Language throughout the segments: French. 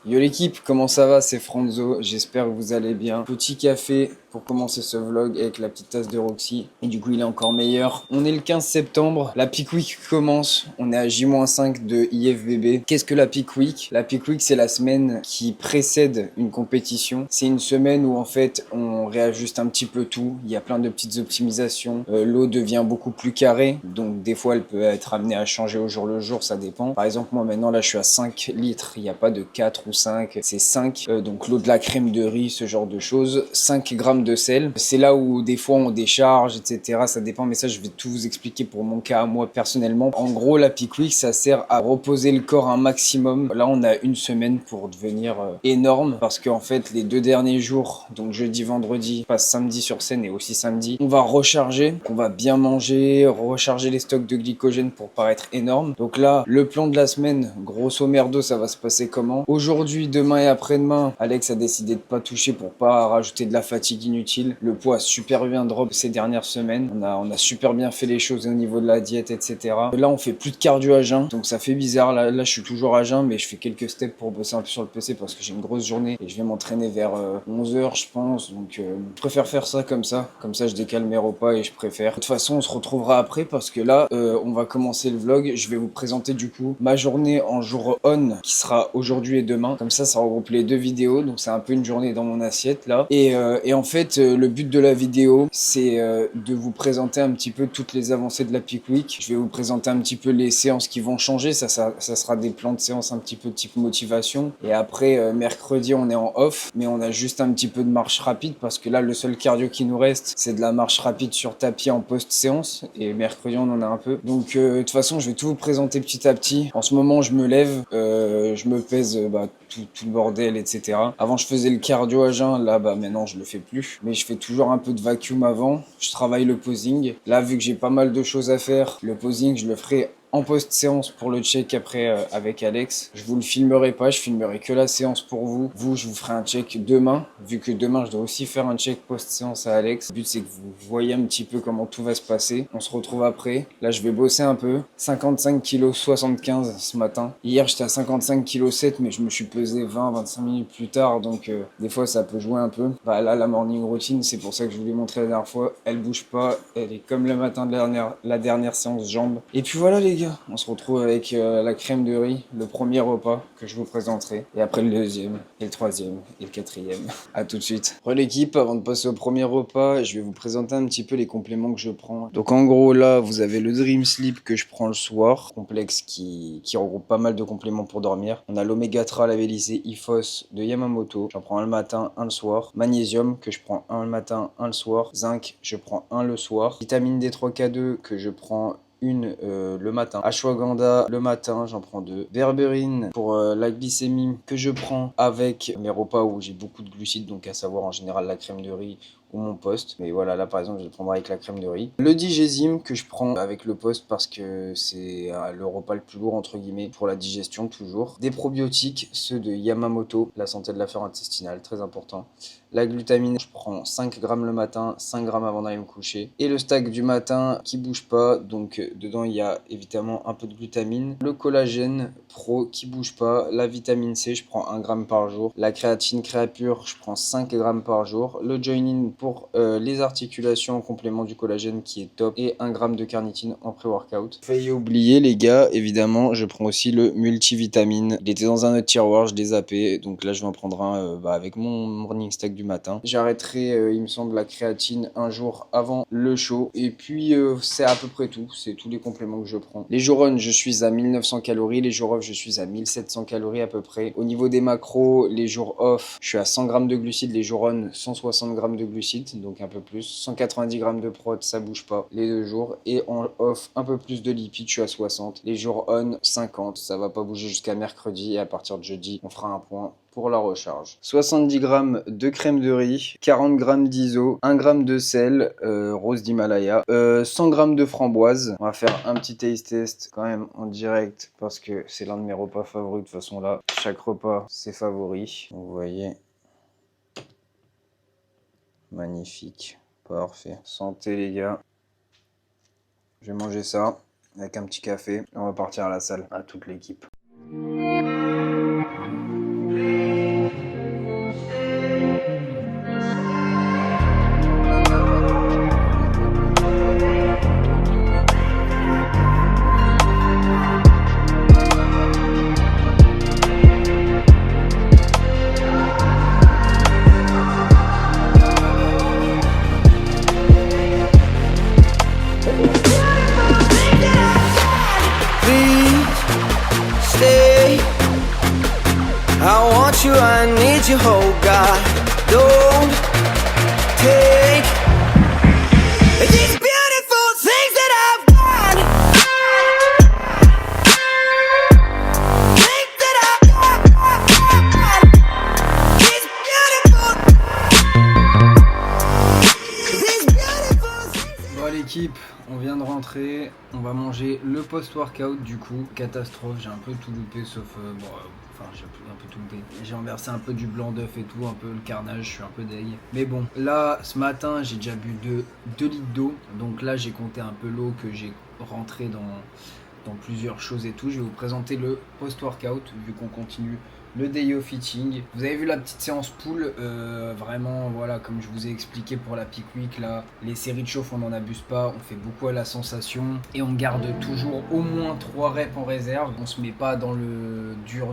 Yo l'équipe, comment ça va? C'est Franzo, j'espère que vous allez bien. Petit café pour commencer ce vlog avec la petite tasse de Roxy. Et du coup il est encore meilleur. On est le 15 septembre, la Peak Week commence. On est à J-5 de IFBB. Qu'est-ce que la Peak Week? La Peak Week c'est la semaine qui précède une compétition. C'est une semaine où en fait on réajuste un petit peu tout. Il y a plein de petites optimisations. L'eau devient beaucoup plus carrée. Donc des fois elle peut être amenée à changer au jour le jour, ça dépend. Par exemple moi maintenant là je suis à 5 litres. Il n'y a pas de 4 ou 5, c'est 5. Donc l'eau de la crème de riz, ce genre de choses. 5 grammes de sel. C'est là où des fois on décharge, etc. Ça dépend, mais ça je vais tout vous expliquer pour mon cas, moi personnellement. En gros, la Peak Week, ça sert à reposer le corps un maximum. Là, on a une semaine pour devenir énorme parce qu'en fait, les 2 derniers jours, donc jeudi, vendredi, passe samedi sur scène et aussi samedi, on va recharger, on va bien manger, recharger les stocks de glycogène pour paraître énorme. Donc là, le plan de la semaine, grosso merdo, ça va se passer comment? Aujourd'hui, demain et après-demain, Alex a décidé de pas toucher pour pas rajouter de la fatigue inutile. Le poids a super bien drop ces dernières semaines. On a super bien fait les choses au niveau de la diète, etc. Là, on fait plus de cardio à jeun, donc ça fait bizarre. Là, je suis toujours à jeun, mais je fais quelques steps pour bosser un peu sur le PC parce que j'ai une grosse journée et je vais m'entraîner vers 11 h, je pense. Donc, je préfère faire ça comme ça. Comme ça, je décale mes repas et je préfère. De toute façon, on se retrouvera après parce que là, on va commencer le vlog. Je vais vous présenter du coup ma journée en jour on qui sera aujourd'hui et demain. Comme ça regroupe les deux vidéos. Donc, c'est un peu une journée dans mon assiette là. Et en fait, le but de la vidéo, c'est de vous présenter un petit peu toutes les avancées de la Peak Week. Je vais vous présenter un petit peu les séances qui vont changer. Ça sera des plans de séances un petit peu type motivation. Et après, mercredi, on est en off, mais on a juste un petit peu de marche rapide parce que là, le seul cardio qui nous reste, c'est de la marche rapide sur tapis en post-séance. Et mercredi, on en a un peu. Donc, de toute façon, je vais tout vous présenter petit à petit. En ce moment, je me lève, je me pèse tout le bordel, etc. Avant, je faisais le cardio à jeun. Là, maintenant, je le fais plus. Mais je fais toujours un peu de vacuum avant. Je travaille le posing. Là, vu que j'ai pas mal de choses à faire, le posing, je le ferai en post-séance pour le check après avec Alex. Je vous le filmerai pas, je filmerai que la séance pour vous. Vous, je vous ferai un check demain, vu que demain, je dois aussi faire un check post-séance à Alex. Le but, c'est que vous voyez un petit peu comment tout va se passer. On se retrouve après. Là, je vais bosser un peu. 55 kg 75 ce matin. Hier, j'étais à 55 kg 7, mais je me suis pesé 20-25 minutes plus tard, donc des fois, ça peut jouer un peu. Là, la morning routine, c'est pour ça que je vous l'ai montré la dernière fois. Elle bouge pas, elle est comme le matin de la dernière séance jambes. Et puis voilà les gars, on se retrouve avec la crème de riz, le premier repas que je vous présenterai. Et après le deuxième, et le troisième, et le quatrième. A tout de suite. Re l'équipe, avant de passer au premier repas, je vais vous présenter un petit peu les compléments que je prends. Donc en gros là, vous avez le Dream Sleep que je prends le soir. Complexe qui regroupe pas mal de compléments pour dormir. On a l'Oméga 3 labellisé IFOS de Yamamoto. J'en prends un le matin, un le soir. Magnésium que je prends un le matin, un le soir. Zinc, je prends un le soir. Vitamine D3K2 que je prends une le matin. Ashwagandha le matin, j'en prends 2. Berberine pour la glycémie que je prends avec mes repas où j'ai beaucoup de glucides, donc à savoir en général la crème de riz ou mon poste. Mais voilà, là par exemple, je vais le prendre avec la crème de riz. Le digésime que je prends avec le poste parce que c'est le repas le plus lourd entre guillemets pour la digestion toujours. Des probiotiques, ceux de Yamamoto, la santé de la flore intestinale, très important. La glutamine, je prends 5 grammes le matin, 5 grammes avant d'aller me coucher. Et le stack du matin qui bouge pas, donc dedans il y a évidemment un peu de glutamine. Le collagène pro qui bouge pas. La vitamine C, je prends 1 gramme par jour. La créatine Créapure, je prends 5 grammes par jour. Le join-in pour les articulations en complément du collagène qui est top. Et 1 gramme de carnitine en pré-workout. Failli oublier les gars, évidemment, je prends aussi le multivitamine. Il était dans un autre tiroir, je l'ai zappé. Donc là je vais en prendre un avec mon morning stack du matin. J'arrêterai, il me semble, la créatine un jour avant le show. Et puis, c'est à peu près tout. C'est tous les compléments que je prends. Les jours on, je suis à 1900 calories. Les jours off, je suis à 1700 calories à peu près. Au niveau des macros, les jours off, je suis à 100 grammes de glucides. Les jours on, 160 grammes de glucides, donc un peu plus. 190 grammes de prot, ça bouge pas les 2 jours. Et en off, un peu plus de lipides, je suis à 60. Les jours on, 50. Ça va pas bouger jusqu'à mercredi. Et à partir de jeudi, on fera un point pour la recharge. 70 grammes de crème de riz, 40 grammes d'iso, 1 gramme de sel, rose d'Himalaya, 100 grammes de framboise. On va faire un petit taste test quand même en direct parce que c'est l'un de mes repas favoris. De toute façon là, chaque repas c'est favori. Donc, vous voyez, magnifique, parfait. Santé les gars. Je vais manger ça avec un petit café. On va partir à la salle, à toute l'équipe. I want you, I need you, oh God. Don't take these beautiful things that I've got. Things that I've got. These beautiful things. Bon l'équipe, on vient de rentrer, on va manger le post-workout du coup. Catastrophe, j'ai un peu tout loupé sauf... Enfin, j'ai un peu tout loupé. J'ai renversé un peu du blanc d'œuf et tout, un peu le carnage, je suis un peu deg. Mais bon, là, ce matin, j'ai déjà bu 2 litres d'eau. Donc là, j'ai compté un peu l'eau que j'ai rentré dans plusieurs choses et tout. Je vais vous présenter le post-workout, vu qu'on continue le day of eating. Vous avez vu la petite séance pool, vraiment voilà, comme je vous ai expliqué pour la peak week là, les séries de chauffe on n'en abuse pas, on fait beaucoup à la sensation et on garde toujours au moins 3 reps en réserve. On se met pas dans le dur,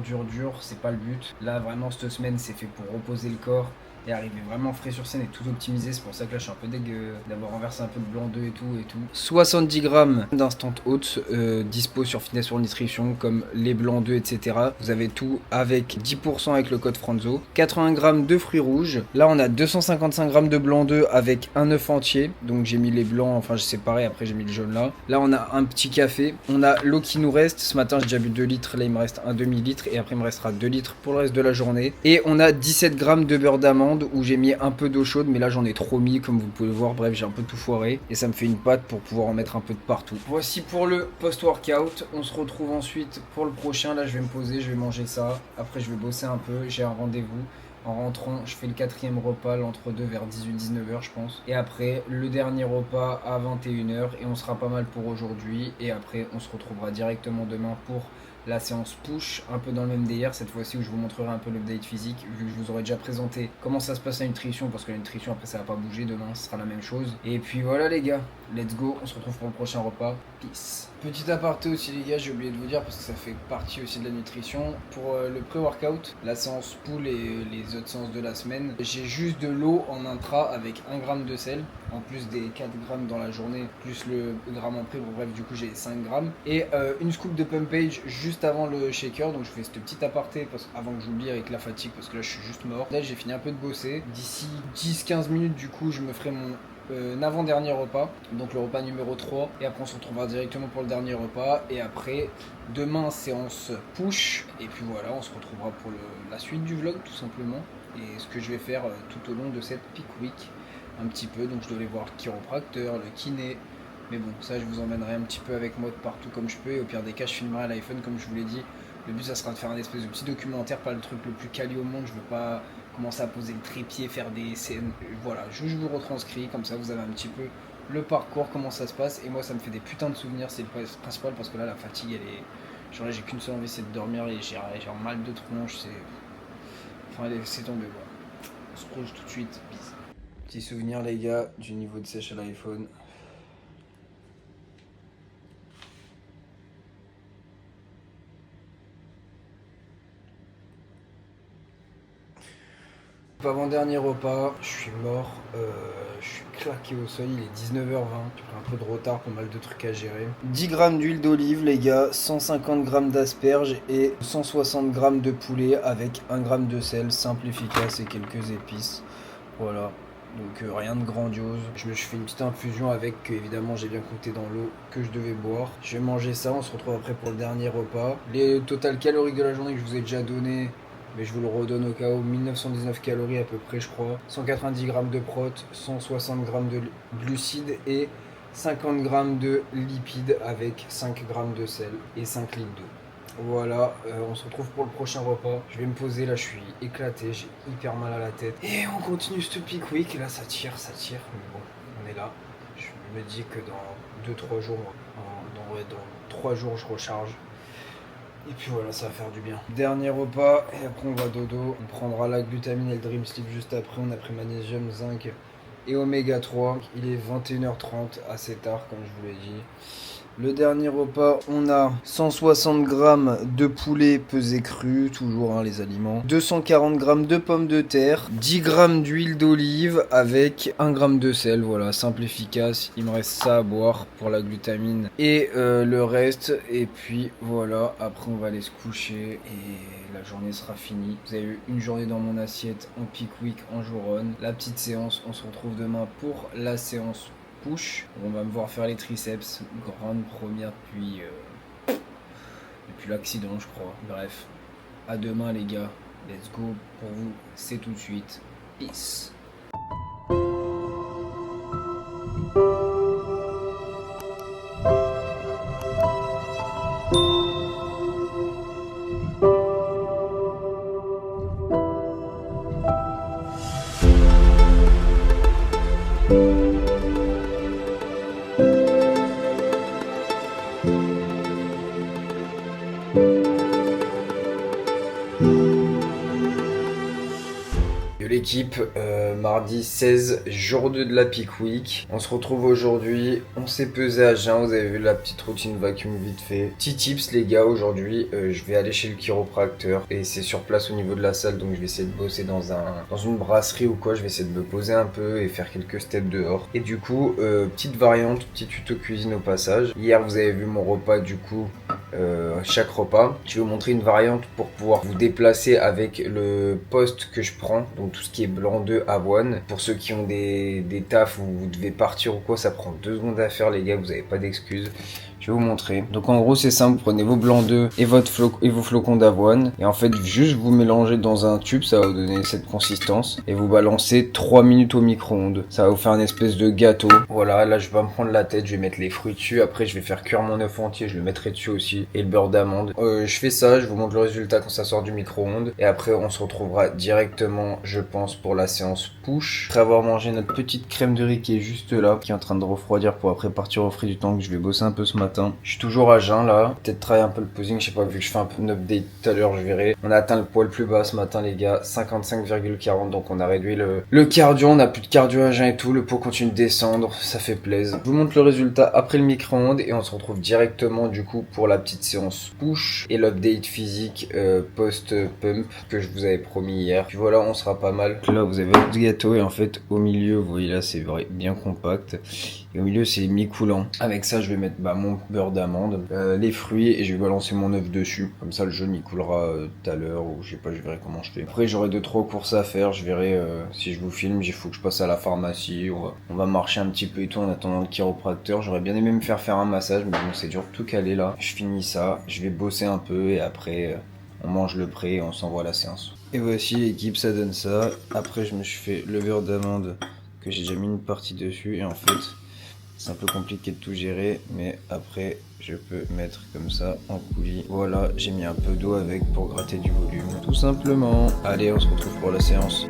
c'est pas le but. Là vraiment cette semaine c'est fait pour reposer le corps et arriver vraiment frais sur scène et tout optimiser. C'est pour ça que là je suis un peu deg d'avoir renversé un peu de blanc d'œuf et tout. 70 grammes d'instant oats dispo sur Fitness for Nutrition comme les blancs d'œufs etc. Vous avez tout avec 10% avec le code Franzo. 80 grammes de fruits rouges. Là on a 255 grammes de blanc d'œuf avec un œuf entier. Donc j'ai mis les blancs, enfin j'ai séparé, après j'ai mis le jaune là. Là on a un petit café. On a l'eau qui nous reste. Ce matin j'ai déjà bu 2 litres, là il me reste un demi-litre et après il me restera 2 litres pour le reste de la journée. Et on a 17 grammes de beurre d'amande où j'ai mis un peu d'eau chaude, mais là j'en ai trop mis comme vous pouvez le voir. Bref, j'ai un peu tout foiré et ça me fait une pâte pour pouvoir en mettre un peu de partout. Voici pour le post-workout. On se retrouve ensuite pour le prochain. Là je vais me poser, je vais manger ça. Après je vais bosser un peu, j'ai un rendez-vous. En rentrant, je fais le 4e repas, l'entre-deux vers 18-19h je pense. Et après, le dernier repas à 21h et on sera pas mal pour aujourd'hui. Et après, on se retrouvera directement demain pour la séance push, un peu dans le même délire cette fois-ci où je vous montrerai un peu l'update physique vu que je vous aurais déjà présenté comment ça se passe la nutrition, parce que la nutrition après ça va pas bouger, demain ce sera la même chose. Et puis voilà les gars, let's go, on se retrouve pour le prochain repas, peace. Petit aparté aussi les gars, j'ai oublié de vous dire parce que ça fait partie aussi de la nutrition. Pour le pré-workout, la séance pool et les autres séances de la semaine, j'ai juste de l'eau en intra avec 1 g de sel, en plus des 4 grammes dans la journée, plus le gramme en pré, bon, bref du coup j'ai 5 grammes. Et une scoop de Pumpage juste avant le shaker, donc je fais ce petit aparté avant que j'oublie avec la fatigue parce que là je suis juste mort. Là j'ai fini un peu de bosser, d'ici 10-15 minutes du coup je me ferai mon avant-dernier repas, donc le repas numéro 3 et après on se retrouvera directement pour le dernier repas et après demain séance push et puis voilà on se retrouvera pour la suite du vlog tout simplement et ce que je vais faire tout au long de cette peak week un petit peu. Donc je dois aller voir le chiropracteur, le kiné, mais bon ça je vous emmènerai un petit peu avec moi de partout comme je peux et au pire des cas je filmerai à l'iPhone comme je vous l'ai dit. Le but ça sera de faire un espèce de petit documentaire, pas le truc le plus quali au monde, je veux pas commencer à poser le trépied, faire des scènes, voilà, je vous retranscris, comme ça vous avez un petit peu le parcours, comment ça se passe, et moi ça me fait des putains de souvenirs, c'est le principal, parce que là la fatigue elle est, genre là j'ai qu'une seule envie c'est de dormir, et j'ai un mal de tronche, enfin c'est tombé quoi. On se projette tout de suite, peace. Petit souvenir les gars, du niveau de sèche à l'iPhone. Avant-dernier repas, je suis mort, je suis claqué au sol, il est 19h20, j'ai pris un peu de retard, pas mal de trucs à gérer. 10 grammes d'huile d'olive les gars, 150 grammes d'asperges et 160 grammes de poulet avec 1 g de sel, simple, efficace et quelques épices, voilà. Donc rien de grandiose. Je fais une petite infusion avec, évidemment j'ai bien compté dans l'eau que je devais boire. Je vais manger ça, on se retrouve après pour le dernier repas. Les total caloriques de la journée que je vous ai déjà donné, mais je vous le redonne au cas où, 1919 calories à peu près je crois, 190 grammes de prot, 160 grammes de glucides et 50 grammes de lipides avec 5 grammes de sel et 5 litres d'eau. Voilà, on se retrouve pour le prochain repas. Je vais me poser, là je suis éclaté, j'ai hyper mal à la tête. Et on continue ce peak week, et là ça tire, mais bon, on est là. Je me dis que dans 2-3 jours, dans 3 jours je recharge. Et puis voilà, ça va faire du bien. Dernier repas, et après on va dodo. On prendra la glutamine et le Dream Sleep juste après. On a pris magnésium, zinc et oméga 3. Il est 21h30, assez tard comme je vous l'ai dit. Le dernier repas, on a 160 grammes de poulet pesé cru, toujours hein, les aliments. 240 grammes de pommes de terre, 10 grammes d'huile d'olive avec 1 g de sel, voilà, simple, efficace. Il me reste ça à boire pour la glutamine et le reste. Et puis voilà, après on va aller se coucher et la journée sera finie. Vous avez eu une journée dans mon assiette en peak week, en jour run. La petite séance, on se retrouve demain pour la séance push. On va me voir faire les triceps, grande première depuis l'accident, je crois. Bref, à demain les gars. Let's go. Pour vous, c'est tout de suite. Peace. L'équipe, mardi 16, jour 2 de la peak week. On se retrouve aujourd'hui, on s'est pesé à jeun, vous avez vu la petite routine vacuum vite fait. Petit tips les gars, aujourd'hui je vais aller chez le chiropracteur et c'est sur place au niveau de la salle, donc je vais essayer de bosser dans une brasserie ou quoi. Je vais essayer de me poser un peu et faire quelques steps dehors. Et du coup, petite variante, petit tuto cuisine au passage. Hier vous avez vu mon repas du coup. Chaque repas, je vais vous montrer une variante pour pouvoir vous déplacer avec le poste que je prends, donc tout ce qui est blanc d'œuf, avoine. Pour ceux qui ont des tafs où vous devez partir ou quoi, ça prend 2 secondes à faire les gars, vous n'avez pas d'excuses. Je vais vous montrer. Donc en gros c'est simple, vous prenez vos blancs d'œufs et vos flocons d'avoine et en fait juste vous mélangez dans un tube, ça va vous donner cette consistance et vous balancez 3 minutes au micro-ondes. Ça va vous faire une espèce de gâteau. Voilà, là je vais pas me prendre la tête, je vais mettre les fruits dessus, après je vais faire cuire mon œuf entier, je le mettrai dessus aussi et le beurre d'amande. Je fais ça, je vous montre le résultat quand ça sort du micro-ondes et après on se retrouvera directement je pense pour la séance push. Après avoir mangé notre petite crème de riz qui est juste là, qui est en train de refroidir pour après partir au frais du temps que je vais bosser un peu ce matin. Je suis toujours à jeun là, peut-être travailler un peu le posing, je sais pas, vu que je fais un peu une update tout à l'heure, je verrai. On a atteint le poids le plus bas ce matin les gars, 55,40, donc on a réduit le cardio, on a plus de cardio à jeun et tout, le poids continue de descendre, ça fait plaisir. Je vous montre le résultat après le micro-ondes et on se retrouve directement du coup pour la petite séance push et l'update physique post-pump que je vous avais promis hier. Puis voilà, on sera pas mal. Là vous avez votre gâteau et en fait au milieu, vous voyez là c'est bien compact. Et au milieu c'est mi-coulant. Avec ça je vais mettre mon beurre d'amande, les fruits et je vais balancer mon œuf dessus. Comme ça le jaune il coulera tout à l'heure ou je sais pas, je verrai comment je fais. Après j'aurai 2-3 courses à faire, je verrai si je vous filme, il faut que je passe à la pharmacie, on va marcher un petit peu et tout en attendant le chiropracteur. J'aurais bien aimé me faire un massage mais bon c'est dur de tout caler là. Je finis ça, je vais bosser un peu et après on mange le prêt et on s'envoie à la séance. Et voici l'équipe, ça donne ça. Après je me suis fait le beurre d'amande que j'ai déjà mis une partie dessus et en fait c'est un peu compliqué de tout gérer, mais après je peux mettre comme ça en coulis. Voilà, j'ai mis un peu d'eau avec pour gratter du volume, tout simplement. Allez, on se retrouve pour la séance.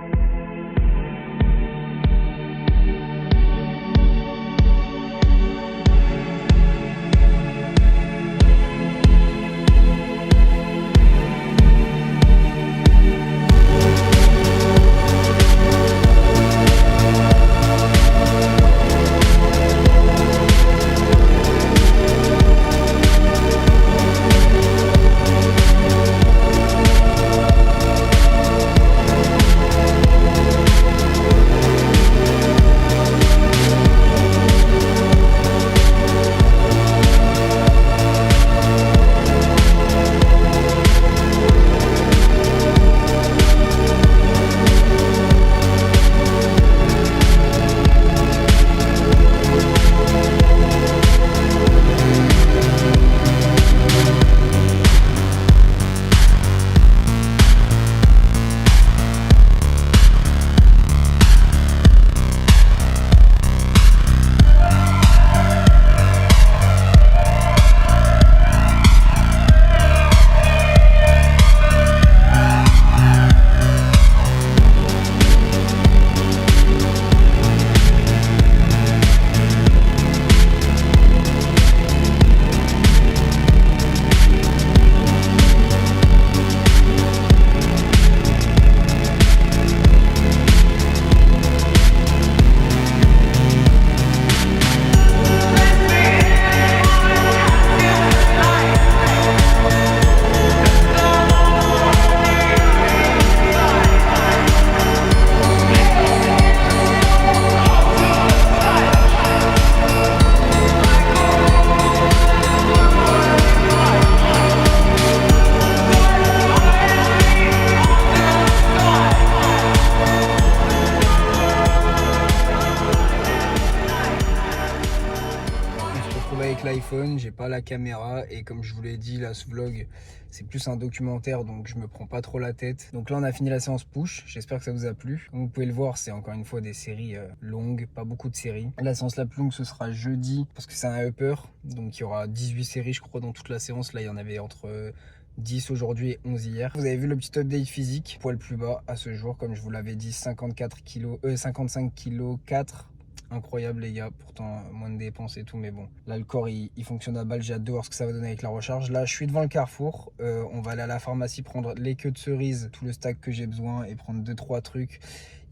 téléphone, j'ai pas la caméra et comme je vous l'ai dit là, ce vlog c'est plus un documentaire donc je me prends pas trop la tête. Donc là on a fini la séance push, j'espère que ça vous a plu. Comme vous pouvez le voir, c'est encore une fois des séries longues, pas beaucoup de séries. La séance la plus longue ce sera jeudi parce que c'est un upper, donc il y aura 18 séries je crois dans toute la séance. Là il y en avait entre 10 aujourd'hui et 11 hier. Vous avez vu le petit update physique, poids le plus bas à ce jour comme je vous l'avais dit, 55 kg 4. Incroyable les gars, pourtant moins de dépenses et tout, mais bon, là le corps il fonctionne à balle. J'ai hâte de voir ce que ça va donner avec la recharge. Là je suis devant le carrefour, on va aller à la pharmacie prendre les queues de cerises, tout le stack que j'ai besoin et prendre 2-3 trucs.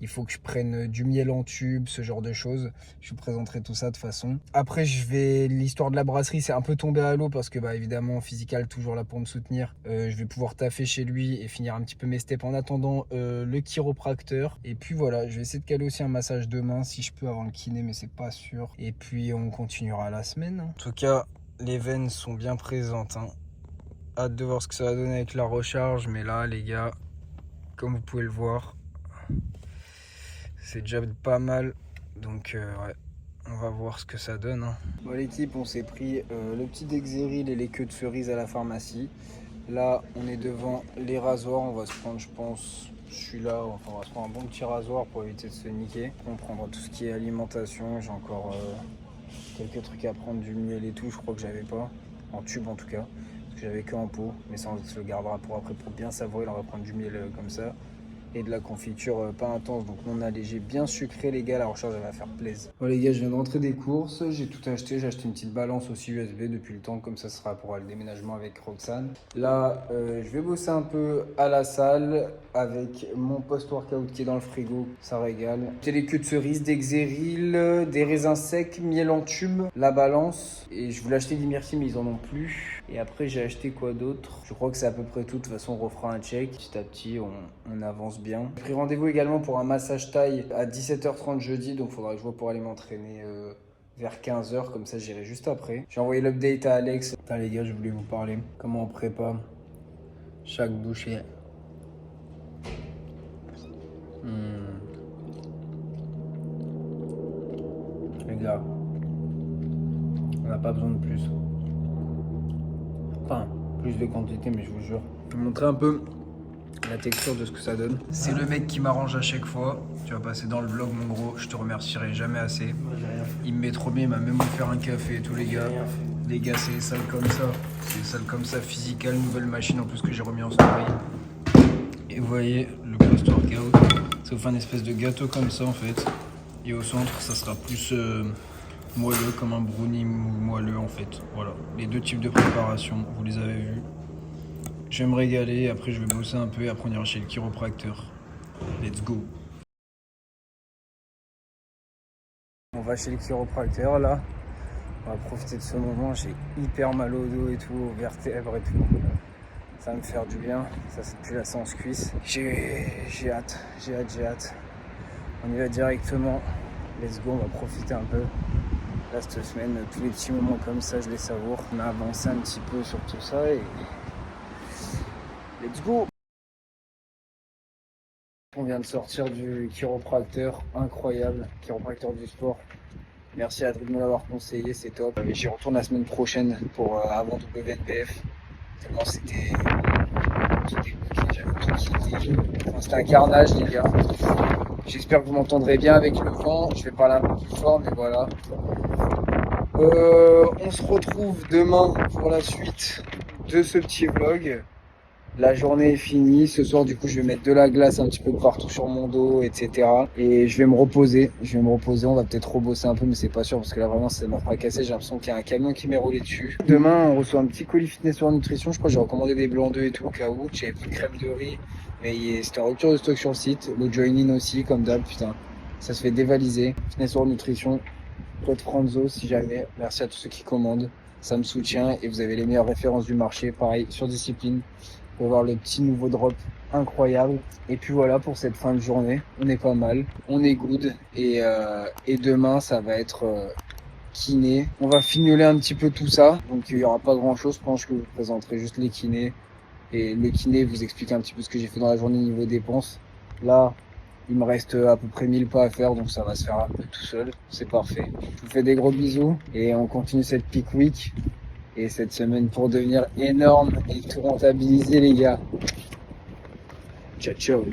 Il faut que je prenne du miel en tube, ce genre de choses. Je vous présenterai tout ça de toute façon. Après, l'histoire de la brasserie, c'est un peu tombé à l'eau parce que, bah, évidemment, Physical, toujours là pour me soutenir. Je vais pouvoir taffer chez lui et finir un petit peu mes steps en attendant le chiropracteur. Et puis voilà, je vais essayer de caler aussi un massage demain si je peux avant le kiné, mais c'est pas sûr. Et puis, on continuera la semaine. En tout cas, les veines sont bien présentes, hein. Hâte de voir ce que ça va donner avec la recharge. Mais là, les gars, comme vous pouvez le voir, c'est déjà pas mal, donc ouais, on va voir ce que ça donne, hein. Bon l'équipe, on s'est pris le petit Dexeril et les queues de cerises à la pharmacie. Là, on est devant les rasoirs, on va se prendre, je pense, celui-là, enfin on va se prendre un bon petit rasoir pour éviter de se niquer. On prendra tout ce qui est alimentation, j'ai encore quelques trucs à prendre, du miel et tout, je crois que j'avais pas, en tube en tout cas, parce que j'avais que en pot, mais ça on se le gardera pour après, pour bien savourer, on va prendre du miel comme ça. Et de la confiture pas intense, donc non allégé, bien sucré les gars, la recharge elle va faire plaisir. Bon les gars, je viens de rentrer des courses, j'ai tout acheté, j'ai acheté une petite balance aussi USB depuis le temps, comme ça sera pour le déménagement avec Roxane. Là, je vais bosser un peu à la salle avec mon post-workout qui est dans le frigo, ça régale. J'ai les queues de cerises, des Xéril, des raisins secs, miel en tube, la balance, et je voulais acheter des myrtilles mais ils en ont plus. Et après j'ai acheté quoi d'autre? Je crois que c'est à peu près tout, de toute façon on refera un check, petit à petit on avance bien. J'ai pris rendez-vous également pour un massage taille à 17h30 jeudi, donc il faudra que je vois pour aller m'entraîner vers 15h, comme ça j'irai juste après. J'ai envoyé l'update à Alex. Putain les gars, je voulais vous parler comment on prépare chaque bouchée. Les gars, on n'a pas besoin de plus. Enfin, plus de quantité, mais je vous jure. Je vais vous montrer un peu la texture de ce que ça donne. C'est le mec qui m'arrange à chaque fois. Tu vas passer dans le vlog, mon gros. Je te remercierai jamais assez. Moi, j'ai rien fait. Il me met trop bien. Il m'a même offert un café et tout, les gars. Les gars, c'est des salles comme ça. C'est des salles comme ça, Physical, nouvelle machine en plus que j'ai remis en story. Et vous voyez, le post-workout, ça vous fait un espèce de gâteau comme ça en fait. Et au centre, ça sera plus moelleux, comme un brownie moelleux en fait. Voilà, les deux types de préparation, vous les avez vus. Je vais me régaler, après je vais bosser un peu et après on ira chez le chiropracteur. Let's go. On va chez le chiropracteur là. On va profiter de ce moment, j'ai hyper mal au dos et tout, aux vertèbres et tout. Ça va me faire du bien, ça c'est depuis la séance cuisse. J'ai hâte. On y va directement. Let's go, on va profiter un peu. Là cette semaine, tous les petits moments comme ça, je les savoure. On a avancé un petit peu sur tout ça et let's go. On vient de sortir du chiropracteur, incroyable, chiropracteur du sport. Merci à Adrien de me l'avoir conseillé, c'est top. J'y retourne la semaine prochaine pour avant WNPF. Tellement c'était un carnage les gars. J'espère que vous m'entendrez bien avec le vent. Je vais parler un peu plus fort, mais voilà. On se retrouve demain pour la suite de ce petit vlog. La journée est finie. Ce soir, du coup, je vais mettre de la glace un petit peu partout sur mon dos, etc. Et je vais me reposer. On va peut-être rebosser un peu, mais c'est pas sûr parce que là, vraiment, ça m'a fracassé. J'ai l'impression qu'il y a un camion qui m'est roulé dessus. Demain, on reçoit un petit colis fitness sur nutrition. Je crois que j'ai recommandé des blancs d'œufs et tout au cas où. J'avais pris crème de riz, mais c'était en rupture de stock sur le site. Le join-in aussi, comme d'hab. Putain, ça se fait dévaliser. Fitness sur nutrition. Code Franzo, si jamais. Merci à tous ceux qui commandent. Ça me soutient et vous avez les meilleures références du marché. Pareil, sur Discipline. Pour voir le petit nouveau drop incroyable. Et puis voilà pour cette fin de journée. On est pas mal, on est good. Et demain, ça va être kiné. On va fignoler un petit peu tout ça. Donc il n'y aura pas grand chose. Je pense que je vous présenterai juste les kinés. Et le kiné vous explique un petit peu ce que j'ai fait dans la journée niveau dépenses. Là, Il me reste à peu près 1000 pas à faire, donc ça va se faire un peu tout seul. C'est parfait. Je vous fais des gros bisous et on continue cette peak week et cette semaine pour devenir énorme et tout rentabiliser, les gars. Ciao, ciao.